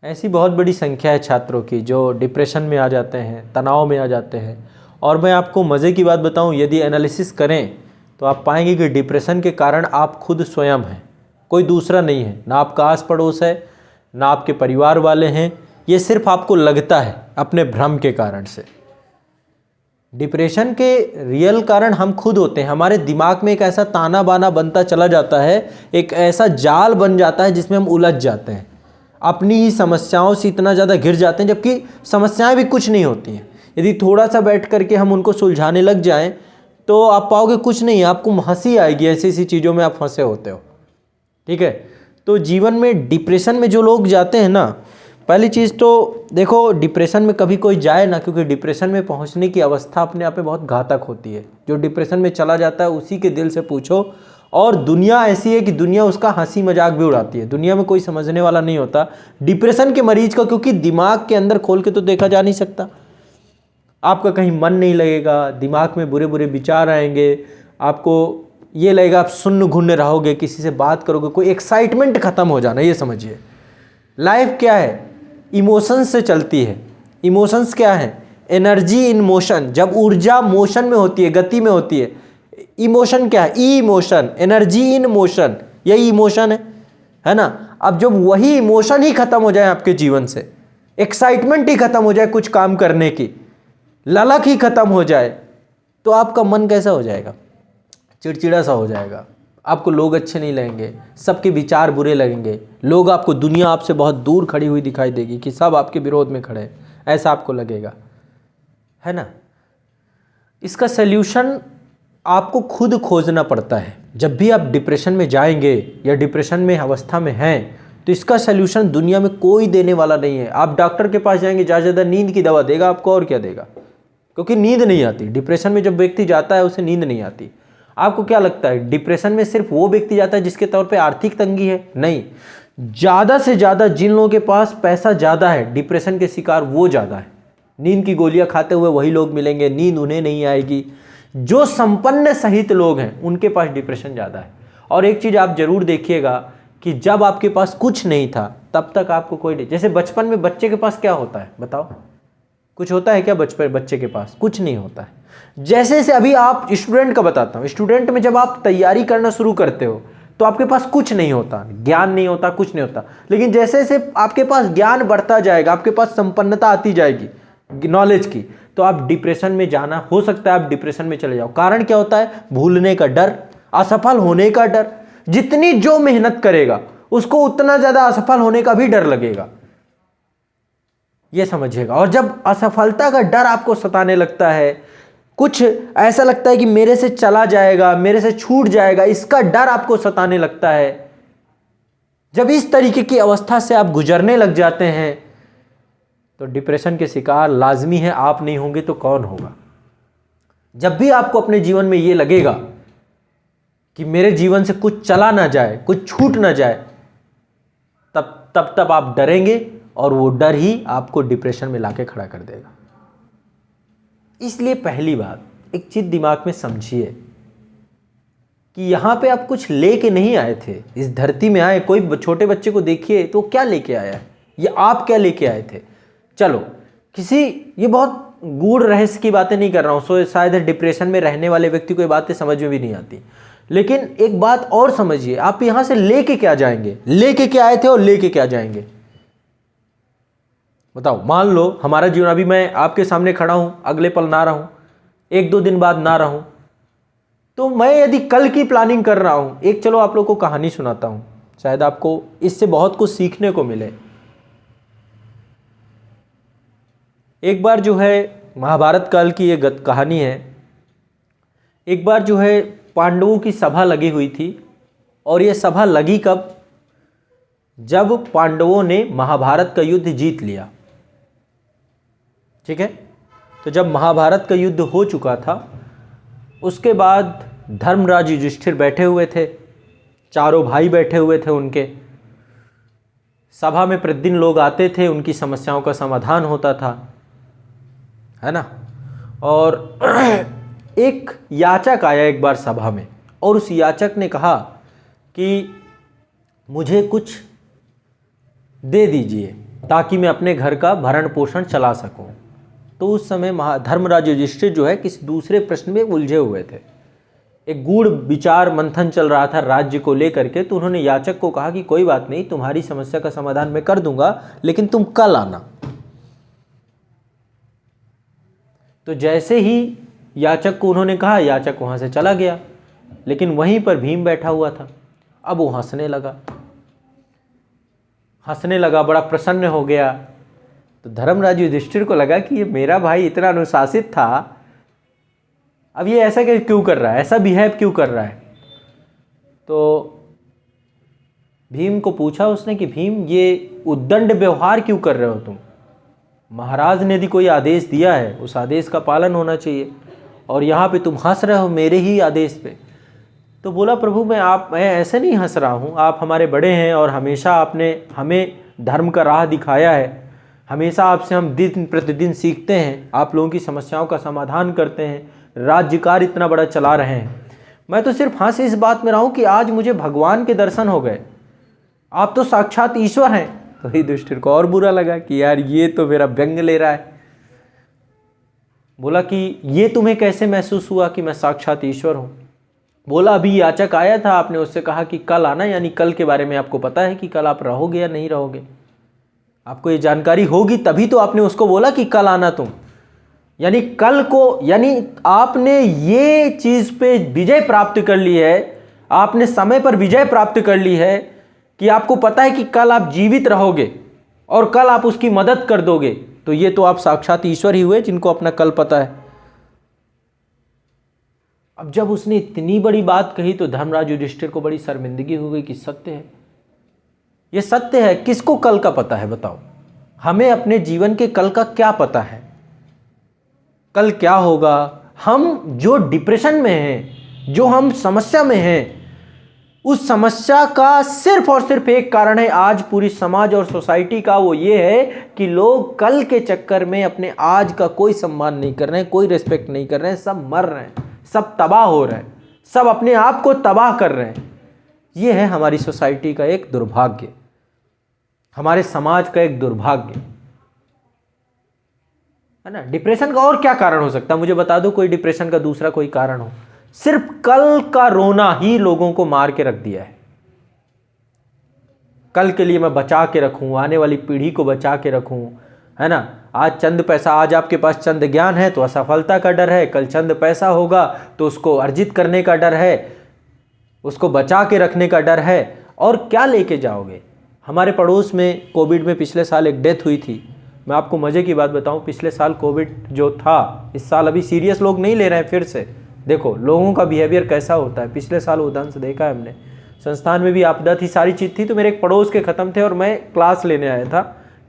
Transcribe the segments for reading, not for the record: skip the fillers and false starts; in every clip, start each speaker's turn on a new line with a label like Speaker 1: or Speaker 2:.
Speaker 1: ऐसी बहुत बड़ी संख्या है छात्रों की जो डिप्रेशन में आ जाते हैं, तनाव में आ जाते हैं। और मैं आपको मज़े की बात बताऊं, यदि एनालिसिस करें तो आप पाएंगे कि डिप्रेशन के कारण आप खुद स्वयं हैं, कोई दूसरा नहीं है। ना आपका आस पड़ोस है, ना आपके परिवार वाले हैं, ये सिर्फ आपको लगता है अपने भ्रम के कारण से। डिप्रेशन के रियल कारण हम खुद होते हैं। हमारे दिमाग में एक ऐसा ताना बाना बनता चला जाता है, एक ऐसा जाल बन जाता है जिसमें हम उलझ जाते हैं, अपनी ही समस्याओं से इतना ज़्यादा घिर जाते हैं, जबकि समस्याएं भी कुछ नहीं होती हैं। यदि थोड़ा सा बैठ करके हम उनको सुलझाने लग जाएं तो आप पाओगे कुछ नहीं, आपको हंसी आएगी ऐसी ऐसी चीज़ों में आप फंसे होते हो। ठीक है, तो जीवन में डिप्रेशन में जो लोग जाते हैं ना, पहली चीज़ तो देखो, डिप्रेशन में कभी कोई जाए ना, क्योंकि डिप्रेशन में पहुंचने की अवस्था अपने आप में बहुत घातक होती है। जो डिप्रेशन में चला जाता है उसी के दिल से पूछो। और दुनिया ऐसी है कि दुनिया उसका हंसी मजाक भी उड़ाती है, दुनिया में कोई समझने वाला नहीं होता डिप्रेशन के मरीज का, क्योंकि दिमाग के अंदर खोल के तो देखा जा नहीं सकता। आपका कहीं मन नहीं लगेगा, दिमाग में बुरे बुरे विचार आएंगे, आपको ये लगेगा आप सुन्न घुन्न रहोगे, किसी से बात करोगे, कोई एक्साइटमेंट खत्म हो जाना। ये समझिए लाइफ क्या है, इमोशंस से चलती है। इमोशंस क्या है, एनर्जी इन मोशन। जब ऊर्जा मोशन में होती है, गति में होती है। इमोशन क्या है, ई इमोशन, एनर्जी इन मोशन, यही इमोशन है ना। अब जब वही इमोशन ही खत्म हो जाए आपके जीवन से, एक्साइटमेंट ही खत्म हो जाए कुछ काम करने की, ललक ही खत्म हो जाए, तो आपका मन कैसा हो जाएगा, चिड़चिड़ा सा हो जाएगा। आपको लोग अच्छे नहीं लगेंगे, सबके विचार बुरे लगेंगे, लोग आपको, दुनिया आपसे बहुत दूर खड़ी हुई दिखाई देगी कि सब आपके विरोध में खड़े हैं, ऐसा आपको लगेगा, है ना। इसका सल्यूशन आपको खुद खोजना पड़ता है। जब भी आप डिप्रेशन में जाएंगे या डिप्रेशन में अवस्था में हैं, तो इसका सल्यूशन दुनिया में कोई देने वाला नहीं है। आप डॉक्टर के पास जाएंगे, ज़्यादा से ज़्यादा नींद की दवा देगा आपको, और क्या देगा, क्योंकि नींद नहीं आती। डिप्रेशन में जब व्यक्ति जाता है उसे नींद नहीं आती। आपको क्या लगता है डिप्रेशन में सिर्फ वो व्यक्ति जाता है जिसके तौर पे आर्थिक तंगी है? नहीं, ज़्यादा से ज़्यादा जिन लोगों के पास पैसा ज़्यादा है, डिप्रेशन के शिकार वो ज़्यादा है। नींद की गोलियां खाते हुए वही लोग मिलेंगे, नींद उन्हें नहीं आएगी। जो संपन्न सहित लोग हैं उनके पास डिप्रेशन ज़्यादा है। और एक चीज़ आप जरूर देखिएगा कि जब आपके पास कुछ नहीं था तब तक आपको कोई नहीं, जैसे बचपन में बच्चे के पास क्या होता है बताओ, कुछ होता है क्या बचपन बच्चे के पास? कुछ नहीं होता है। जैसे जैसे अभी आप स्टूडेंट का बताता हूँ, स्टूडेंट में जब आप तैयारी करना शुरू करते हो तो आपके पास कुछ नहीं होता, ज्ञान नहीं होता, कुछ नहीं होता। लेकिन जैसे जैसे आपके पास ज्ञान बढ़ता जाएगा, आपके पास संपन्नता आती जाएगी नॉलेज की, तो आप डिप्रेशन में जाना, हो सकता है आप डिप्रेशन में चले जाओ। कारण क्या होता है? भूलने का डर, असफल होने का डर। जितनी जो मेहनत करेगा उसको उतना ज्यादा असफल होने का भी डर लगेगा, ये समझिएगा। और जब असफलता का डर आपको सताने लगता है, कुछ ऐसा लगता है कि मेरे से चला जाएगा, मेरे से छूट जाएगा, इसका डर आपको सताने लगता है, जब इस तरीके की अवस्था से आप गुजरने लग जाते हैं तो डिप्रेशन के शिकार लाजमी है। आप नहीं होंगे तो कौन होगा? जब भी आपको अपने जीवन में ये लगेगा कि मेरे जीवन से कुछ चला ना जाए, कुछ छूट ना जाए, तब आप डरेंगे और वो डर ही आपको डिप्रेशन में लाके खड़ा कर देगा। इसलिए पहली बात, एक चीज दिमाग में समझिए कि यहां पे आप कुछ लेके नहीं आए थे, इस धरती में आए। कोई छोटे बच्चे को देखिए तो क्या लेके आया है, ये आप क्या लेके आए थे? चलो किसी, ये बहुत गूढ़ रहस्य की बातें नहीं कर रहा हूं, सो शायद डिप्रेशन में रहने वाले व्यक्ति को ये बातें समझ में भी नहीं आती। लेकिन एक बात और समझिए, आप यहां से लेके क्या जाएंगे, लेके क्या आए थे और लेके क्या जाएंगे? बताओ। मान लो हमारा जीवन, अभी मैं आपके सामने खड़ा हूं, अगले पल ना रहूं, एक दो दिन बाद ना रहूं, तो मैं यदि कल की प्लानिंग कर रहा हूं, एक चलो आप लोग को कहानी सुनाता हूं, शायद आपको इससे बहुत कुछ सीखने को मिले। एक बार जो है, महाभारत काल की ये कहानी है। एक बार जो है पांडवों की सभा लगी हुई थी, और ये सभा लगी कब? जब पांडवों ने महाभारत का युद्ध जीत लिया। ठीक है, तो जब महाभारत का युद्ध हो चुका था, उसके बाद धर्मराज युधिष्ठिर बैठे हुए थे, चारों भाई बैठे हुए थे उनके। सभा में प्रतिदिन लोग आते थे, उनकी समस्याओं का समाधान होता था, है ना। और एक याचक आया एक बार सभा में, और उस याचक ने कहा कि मुझे कुछ दे दीजिए, ताकि मैं अपने घर का भरण पोषण चला सकूं। तो उस समय धर्मराज युधिष्ठिर जो है किसी दूसरे प्रश्न में उलझे हुए थे, एक गूढ़ विचार मंथन चल रहा था राज्य को लेकर के। तो उन्होंने याचक को कहा कि कोई बात नहीं, तुम्हारी समस्या का समाधान मैं कर दूंगा, लेकिन तुम कल आना। तो जैसे ही याचक को उन्होंने कहा, याचक वहां से चला गया, लेकिन वहीं पर भीम बैठा हुआ था। अब वो हंसने लगा, बड़ा प्रसन्न हो गया। तो धर्मराज युधिष्ठिर को लगा कि ये मेरा भाई इतना अनुशासित था, अब ये ऐसा क्यों कर रहा है, ऐसा बिहेव क्यों कर रहा है। तो भीम को पूछा उसने कि भीम, ये उद्दंड व्यवहार क्यों कर रहे हो तुम? महाराज ने यदि कोई आदेश दिया है, उस आदेश का पालन होना चाहिए, और यहाँ पे तुम हंस रहे हो मेरे ही आदेश पे। तो बोला, प्रभु मैं ऐसे नहीं हंस रहा हूँ, आप हमारे बड़े हैं और हमेशा आपने हमें धर्म का राह दिखाया है, हमेशा आपसे हम दिन प्रतिदिन सीखते हैं, आप लोगों की समस्याओं का समाधान करते हैं, राज्य कार्य इतना बड़ा चला रहे हैं। मैं तो सिर्फ हंस इस बात में रहा हूँ कि आज मुझे भगवान के दर्शन हो गए, आप तो साक्षात ईश्वर हैं। तो युधिष्ठिर को और बुरा लगा कि यार ये तो मेरा व्यंग ले रहा है। बोला कि ये तुम्हें कैसे महसूस हुआ कि मैं साक्षात ईश्वर हूँ? बोला, अभी याचक आया था, आपने उससे कहा कि कल आना, यानी कल के बारे में आपको पता है कि कल आप रहोगे या नहीं रहोगे, आपको ये जानकारी होगी, तभी तो आपने उसको बोला कि कल आना तुम। यानी कल को, यानी आपने ये चीज़ पे विजय प्राप्त कर ली है, आपने समय पर विजय प्राप्त कर ली है कि आपको पता है कि कल आप जीवित रहोगे और कल आप उसकी मदद कर दोगे। तो ये तो आप साक्षात ईश्वर ही हुए जिनको अपना कल पता है। अब जब उसने इतनी बड़ी बात कही तो धर्मराज युधिष्ठिर को बड़ी शर्मिंदगी हो गई कि सत्य है, ये सत्य है। किसको कल का पता है बताओ? हमें अपने जीवन के कल का क्या पता है, कल क्या होगा? हम जो डिप्रेशन में हैं, जो हम समस्या में हैं, उस समस्या का सिर्फ और सिर्फ एक कारण है आज पूरी समाज और सोसाइटी का, वो ये है कि लोग कल के चक्कर में अपने आज का कोई सम्मान नहीं कर रहे हैं, कोई रिस्पेक्ट नहीं कर रहे हैं, सब मर रहे हैं, सब तबाह हो रहे हैं, सब अपने आप को तबाह कर रहे हैं। ये है हमारी सोसाइटी का एक दुर्भाग्य, हमारे समाज का एक दुर्भाग्य है ना। डिप्रेशन का और क्या कारण हो सकता है? मुझे बता दो कोई डिप्रेशन का दूसरा कोई कारण हो। सिर्फ कल का रोना ही लोगों को मार के रख दिया है। कल के लिए मैं बचा के रखूं, आने वाली पीढ़ी को बचा के रखूं, है ना। आज चंद पैसा, आज आपके पास चंद ज्ञान है तो असफलता का डर है, कल चंद पैसा होगा तो उसको अर्जित करने का डर है, उसको बचा के रखने का डर है। और क्या लेके जाओगे? हमारे पड़ोस में कोविड में पिछले साल एक डेथ हुई थी। मैं आपको मजे की बात बताऊं, पिछले साल कोविड जो था, इस साल अभी सीरियस लोग नहीं ले रहे हैं फिर से। देखो लोगों का बिहेवियर कैसा होता है। पिछले साल उदाहरण से देखा है हमने, संस्थान में भी आपदा थी, सारी चीज़ थी, तो मेरे एक पड़ोस के ख़त्म थे और मैं क्लास लेने आया था,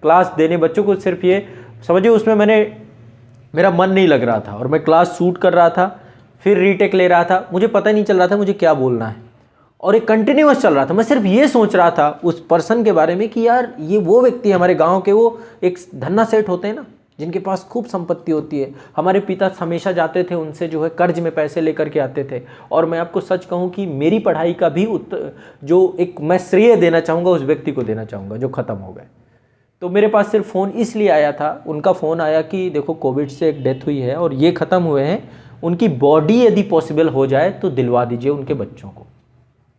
Speaker 1: क्लास देने बच्चों को। सिर्फ ये समझिए उसमें मेरा मन नहीं लग रहा था और मैं क्लास शूट कर रहा था, फिर रीटेक ले रहा था, मुझे पता ही नहीं चल रहा था मुझे क्या बोलना है, और एक कंटिन्यूअस चल रहा था। मैं सिर्फ ये सोच रहा था उस पर्सन के बारे में कि यार ये वो व्यक्ति हमारे गाँव के, वो एक धन्ना सेठ होते हैं ना, जिनके पास खूब संपत्ति होती है। हमारे पिता हमेशा जाते थे उनसे जो है कर्ज में पैसे लेकर के आते थे। और मैं आपको सच कहूँ कि मेरी पढ़ाई का भी जो एक मैं श्रेय देना चाहूँगा उस व्यक्ति को देना चाहूँगा जो ख़त्म हो गए। तो मेरे पास सिर्फ फ़ोन इसलिए आया था, उनका फ़ोन आया कि देखो कोविड से एक डेथ हुई है और ये ख़त्म हुए हैं, उनकी बॉडी यदि पॉसिबल हो जाए तो दिलवा दीजिए उनके बच्चों को।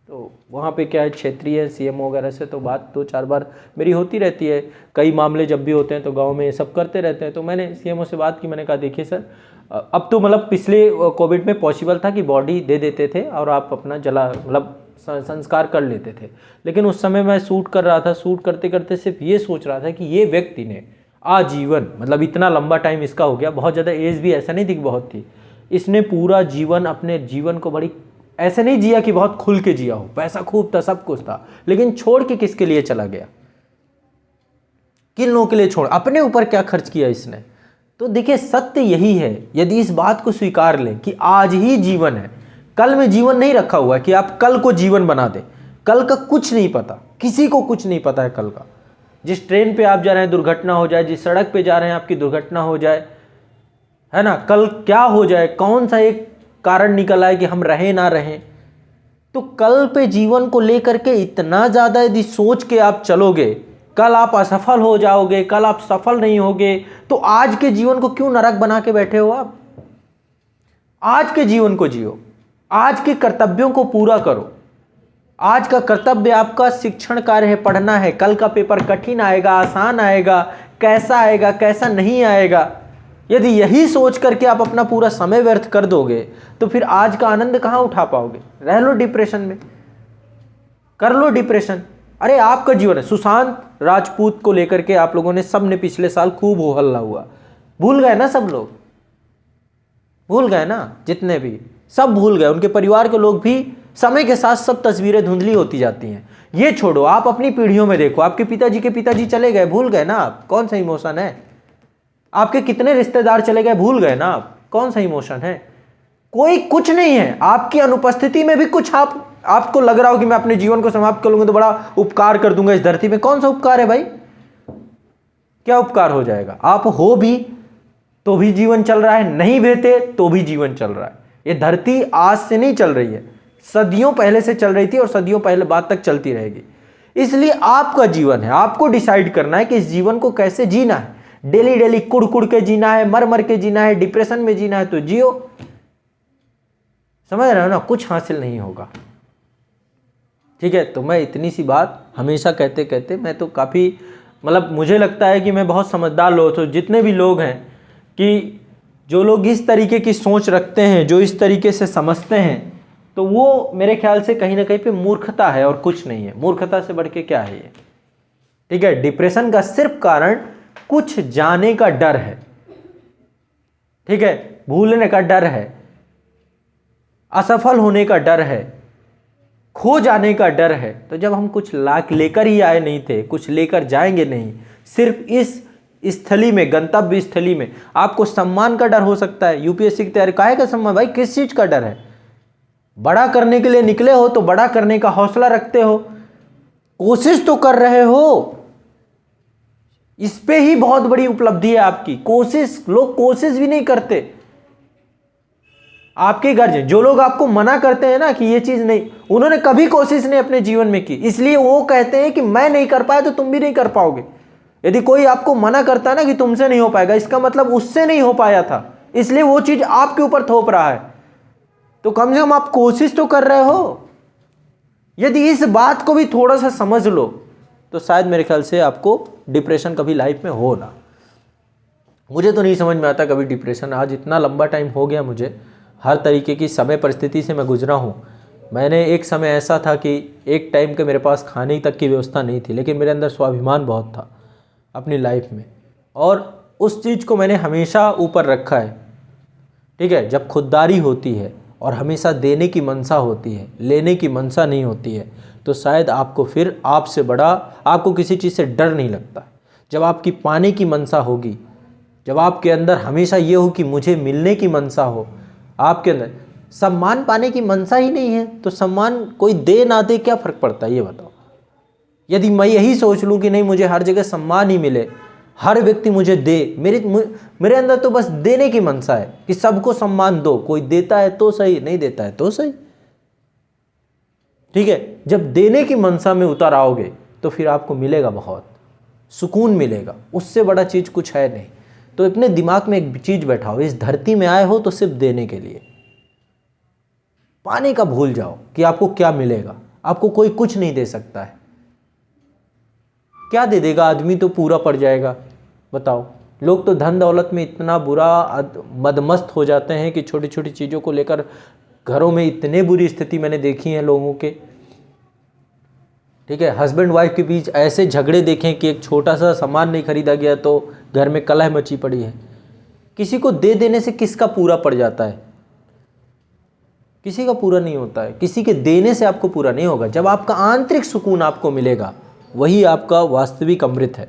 Speaker 1: तो वहाँ पे क्या है, क्षेत्रीय सीएमओ वगैरह से तो बात 2-4 बार मेरी होती रहती है, कई मामले जब भी होते हैं तो गांव में ये सब करते रहते हैं। तो मैंने सीएमओ से बात की, मैंने कहा देखिए सर, अब तो मतलब पिछले कोविड में पॉसिबल था कि बॉडी दे देते थे और आप अपना मतलब संस्कार कर लेते थे, लेकिन उस समय मैं शूट कर रहा था, शूट करते करते सिर्फ ये सोच रहा था कि ये व्यक्ति ने आजीवन, मतलब इतना लंबा टाइम इसका हो गया, बहुत ज़्यादा एज भी ऐसा नहीं थी कि बहुत थी, इसने पूरा जीवन अपने जीवन को बड़ी ऐसे नहीं जिया कि बहुत खुल के जिया हो, पैसा खूब था, सब कुछ था, लेकिन छोड़ के किसके लिए चला गया, किन लोगों के लिए छोड़, अपने ऊपर क्या खर्च किया इसने। तो देखिए सत्य यही है, यदि इस बात को स्वीकार लें कि आज ही जीवन है, कल में जीवन नहीं रखा हुआ है कि आप कल को जीवन बना दें। कल का कुछ नहीं पता, किसी को कुछ नहीं पता है कल का। जिस ट्रेन पे आप जा रहे हैं दुर्घटना हो जाए, जिस सड़क पे जा रहे हैं आपकी दुर्घटना हो जाए, है ना, कल क्या हो जाए, कौन सा एक कारण निकल आए कि हम रहें ना रहें। तो कल पे जीवन को लेकर के इतना ज़्यादा यदि सोच के आप चलोगे कल आप असफल हो जाओगे, कल आप सफल नहीं होगे। तो आज के जीवन को क्यों नरक बना के बैठे हो आप? आज के जीवन को जियो, आज के कर्तव्यों को पूरा करो। आज का कर्तव्य आपका शिक्षण कार्य है, पढ़ना है। कल का पेपर कठिन आएगा, आसान आएगा, कैसा आएगा, कैसा नहीं आएगा, यदि यही सोच करके आप अपना पूरा समय व्यर्थ कर दोगे तो फिर आज का आनंद कहाँ उठा पाओगे? रह लो डिप्रेशन में, कर लो डिप्रेशन। अरे आपका जीवन है। सुशांत राजपूत को लेकर के आप लोगों ने, सब ने पिछले साल खूब हो हल्ला हुआ, भूल गए ना? सब लोग भूल गए ना? जितने भी सब भूल गए, उनके परिवार के लोग भी। समय के साथ सब तस्वीरें धुंधली होती जाती हैं। ये छोड़ो, आप अपनी पीढ़ियों में देखो, आपके पिताजी के पिताजी चले गए, भूल गए ना आप? कौन सा इमोशन है? आपके कितने रिश्तेदार चले गए, भूल गए ना आप? कौन सा इमोशन है? कोई कुछ नहीं है। आपकी अनुपस्थिति में भी कुछ आपको लग रहा हो कि मैं अपने जीवन को समाप्त कर लूंगा तो बड़ा उपकार कर दूंगा इस धरती में। कौन सा उपकार है भाई? क्या उपकार हो जाएगा? आप हो भी तो भी जीवन चल रहा है, नहीं भेते तो भी जीवन चल रहा है। ये धरती आज से नहीं चल रही है, सदियों पहले से चल रही थी और सदियों पहले बाद तक चलती रहेगी। इसलिए आपका जीवन है, आपको डिसाइड करना है कि इस जीवन को कैसे जीना है। डेली डेली कुड़ कुड़ के जीना है, मर मर के जीना है, डिप्रेशन में जीना है तो जियो। समझ रहे हो ना? कुछ हासिल नहीं होगा। ठीक है, तो मैं इतनी सी बात हमेशा कहते कहते मैं तो काफ़ी, मतलब मुझे लगता है कि मैं बहुत समझदार लोग, तो जितने भी लोग हैं कि जो लोग इस तरीके की सोच रखते हैं, जो इस तरीके से समझते हैं, तो वो मेरे ख्याल से कहीं ना कहीं पे मूर्खता है और कुछ नहीं है। मूर्खता से बढ़ के क्या है ये? ठीक है, डिप्रेशन का सिर्फ कारण कुछ जाने का डर है। ठीक है, भूलने का डर है, असफल होने का डर है, खो जाने का डर है। तो जब हम कुछ लेकर ही आए नहीं थे, कुछ लेकर जाएंगे नहीं, सिर्फ इस स्थली में, गंतव्य स्थली में आपको सम्मान का डर हो सकता है। यूपीएससी की तैयारी, काहे का सम्मान भाई? किस चीज का डर है? बड़ा करने के लिए निकले हो तो बड़ा करने का हौसला रखते हो, कोशिश तो कर रहे हो। इस पे ही बहुत बड़ी उपलब्धि है आपकी, कोशिश। लोग कोशिश भी नहीं करते। आपके गार्जियन, जो लोग आपको मना करते हैं ना कि ये चीज नहीं, उन्होंने कभी कोशिश नहीं अपने जीवन में की, इसलिए वो कहते हैं कि मैं नहीं कर पाया तो तुम भी नहीं कर पाओगे। यदि कोई आपको मना करता है ना कि तुमसे नहीं हो पाएगा, इसका मतलब उससे नहीं हो पाया था, इसलिए वो चीज आपके ऊपर थोप रहा है। तो कम से कम आप कोशिश तो कर रहे हो। यदि इस बात को भी थोड़ा सा समझ लो तो शायद मेरे ख्याल से आपको डिप्रेशन कभी लाइफ में हो ना। मुझे तो नहीं समझ में आता कभी डिप्रेशन। आज इतना लंबा टाइम हो गया, मुझे हर तरीके की समय परिस्थिति से मैं गुजरा हूँ। मैंने एक समय ऐसा था कि एक टाइम के मेरे पास खाने तक की व्यवस्था नहीं थी, लेकिन मेरे अंदर स्वाभिमान बहुत था अपनी लाइफ में, और उस चीज़ को मैंने हमेशा ऊपर रखा है। ठीक है, जब खुददारी होती है और हमेशा देने की मनसा होती है, लेने की मनसा नहीं होती है, तो शायद आपको फिर आपसे बड़ा, आपको किसी चीज़ से डर नहीं लगता। जब आपकी पाने की मनसा होगी, जब आपके अंदर हमेशा ये हो कि मुझे मिलने की मनसा हो, आपके अंदर सम्मान पाने की मनसा ही नहीं है, तो सम्मान कोई दे ना दे क्या फ़र्क पड़ता है ये बताओ? यदि मैं यही सोच लूँ कि नहीं मुझे हर जगह सम्मान ही मिले, हर व्यक्ति मुझे दे, मेरे अंदर तो बस देने की मनसा है कि सबको सम्मान दो। कोई देता है तो सही, नहीं देता है तो सही। ठीक है, जब देने की मनसा में उतर आओगे तो फिर आपको मिलेगा, बहुत सुकून मिलेगा, उससे बड़ा चीज़ कुछ है नहीं। तो अपने दिमाग में एक चीज़ बैठाओ, इस धरती में आए हो तो सिर्फ देने के लिए। पाने का भूल जाओ कि आपको क्या मिलेगा। आपको कोई कुछ नहीं दे सकता है। क्या दे देगा आदमी? तो पूरा पड़ जाएगा। बताओ, लोग तो धन दौलत में इतना बुरा मदमस्त हो जाते हैं कि छोटी छोटी चीज़ों को लेकर घरों में इतने बुरी स्थिति मैंने देखी है लोगों के। ठीक है, हस्बैंड वाइफ के बीच ऐसे झगड़े देखें कि एक छोटा सा सामान नहीं खरीदा गया तो घर में कलह मची पड़ी है। किसी को दे देने से किसका पूरा पड़ जाता है? किसी का पूरा नहीं होता है। किसी के देने से आपको पूरा नहीं होगा। जब आपका आंतरिक सुकून आपको मिलेगा, वही आपका वास्तविक अमृत है,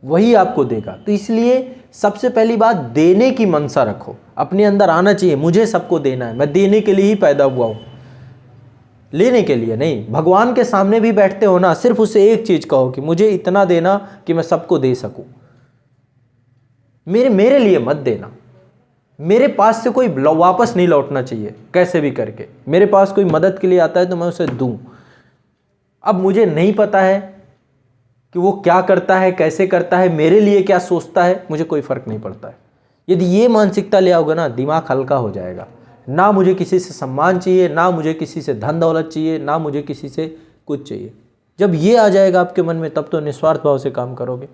Speaker 1: वही आपको देगा। तो इसलिए सबसे पहली बात, देने की मनसा रखो। अपने अंदर आना चाहिए, मुझे सबको देना है, मैं देने के लिए ही पैदा हुआ हूँ, लेने के लिए नहीं। भगवान के सामने भी बैठते हो ना, सिर्फ उसे एक चीज़ कहो कि मुझे इतना देना कि मैं सबको दे सकूँ, मेरे लिए मत देना। मेरे पास से कोई वापस नहीं लौटना चाहिए कैसे भी करके। मेरे पास कोई मदद के लिए आता है तो मैं उसे दूँ। अब मुझे नहीं पता है कि वो क्या करता है, कैसे करता है, मेरे लिए क्या सोचता है, मुझे कोई फ़र्क नहीं पड़ता है। यदि ये मानसिकता ले आओगे ना, दिमाग हल्का हो जाएगा। ना मुझे किसी से सम्मान चाहिए, ना मुझे किसी से धन दौलत चाहिए, ना मुझे किसी से कुछ चाहिए। जब ये आ जाएगा आपके मन में, तब तो निस्वार्थ भाव से काम करोगे।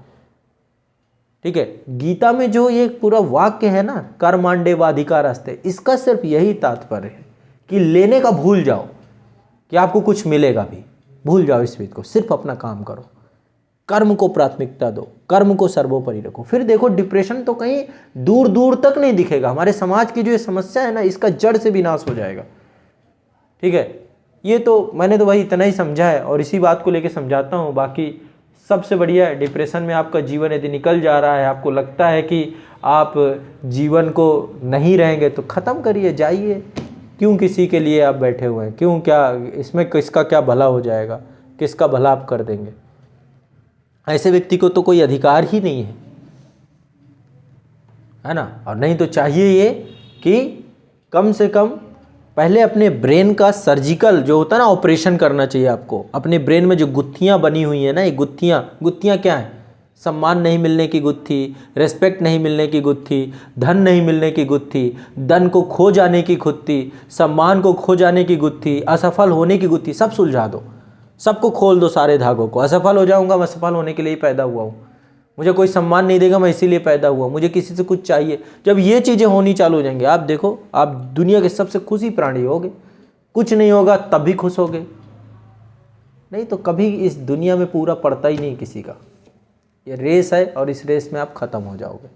Speaker 1: ठीक है, गीता में जो ये पूरा वाक्य है ना, कर्माण्डेवाधिकारस्ते, इसका सिर्फ यही तात्पर्य है कि लेने का भूल जाओ कि आपको कुछ मिलेगा भी, भूल जाओ इस बात को, सिर्फ अपना काम करो, कर्म को प्राथमिकता दो, कर्म को सर्वोपरि रखो। फिर देखो डिप्रेशन तो कहीं दूर दूर तक नहीं दिखेगा। हमारे समाज की जो ये समस्या है ना, इसका जड़ से विनाश हो जाएगा। ठीक है, ये तो मैंने तो भाई इतना ही समझा है और इसी बात को लेके समझाता हूँ। बाकी सबसे बढ़िया है, डिप्रेशन में आपका जीवन यदि निकल जा रहा है, आपको लगता है कि आप जीवन को नहीं रहेंगे, तो ख़त्म करिए, जाइए। क्यों किसी के लिए आप बैठे हुए हैं? क्यों, क्या इसमें किसका क्या भला हो जाएगा, किसका भला आप कर देंगे? ऐसे व्यक्ति को तो कोई अधिकार ही नहीं है ना। और नहीं तो चाहिए ये कि कम से कम पहले अपने ब्रेन का सर्जिकल जो होता है ना, ऑपरेशन करना चाहिए आपको। अपने ब्रेन में जो गुत्थियां बनी हुई है ना, ये गुत्थियां क्या है? सम्मान नहीं मिलने की गुत्थी, रेस्पेक्ट नहीं मिलने की गुत्थी, धन नहीं मिलने की गुत्थी, धन को खो जाने की गुत्थी, सम्मान को खो जाने की गुत्थी, असफल होने की गुत्थी, सब सुलझा दो, सबको खोल दो, सारे धागों को। असफल हो जाऊंगा, मैं सफल होने के लिए ही पैदा हुआ हूँ, मुझे कोई सम्मान नहीं देगा, मैं इसीलिए पैदा हुआ, मुझे किसी से कुछ चाहिए। जब ये चीज़ें होनी चालू हो जाएंगी, आप देखो, आप दुनिया के सबसे खुशी प्राणी होगे। कुछ नहीं होगा तब भी खुश होगे, नहीं तो कभी इस दुनिया में पूरा पड़ता ही नहीं किसी का। ये रेस है और इस रेस में आप ख़त्म हो जाओगे।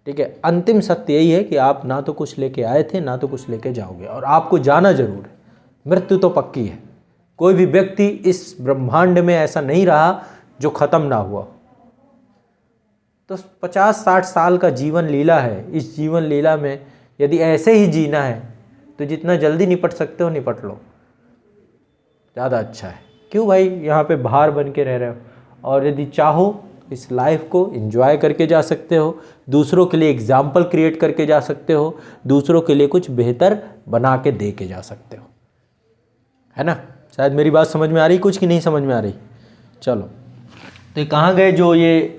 Speaker 1: ठीक है, अंतिम सत्य यही है कि आप ना तो कुछ लेके आए थे, ना तो कुछ लेके जाओगे, और आपको जाना जरूर है। मृत्यु तो पक्की है। कोई भी व्यक्ति इस ब्रह्मांड में ऐसा नहीं रहा जो ख़त्म ना हुआ। तो 50-60 साल का जीवन लीला है। इस जीवन लीला में यदि ऐसे ही जीना है तो जितना जल्दी निपट सकते हो निपट लो, ज़्यादा अच्छा है। क्यों भाई यहाँ पे भार बन के रह रहे हो? और यदि चाहो इस लाइफ को एंजॉय करके जा सकते हो, दूसरों के लिए एग्जाम्पल क्रिएट करके जा सकते हो, दूसरों के लिए कुछ बेहतर बना के दे के जा सकते हो, है ना। शायद मेरी बात समझ में आ रही कुछ, कि नहीं समझ में आ रही? चलो, तो कहाँ गए जो ये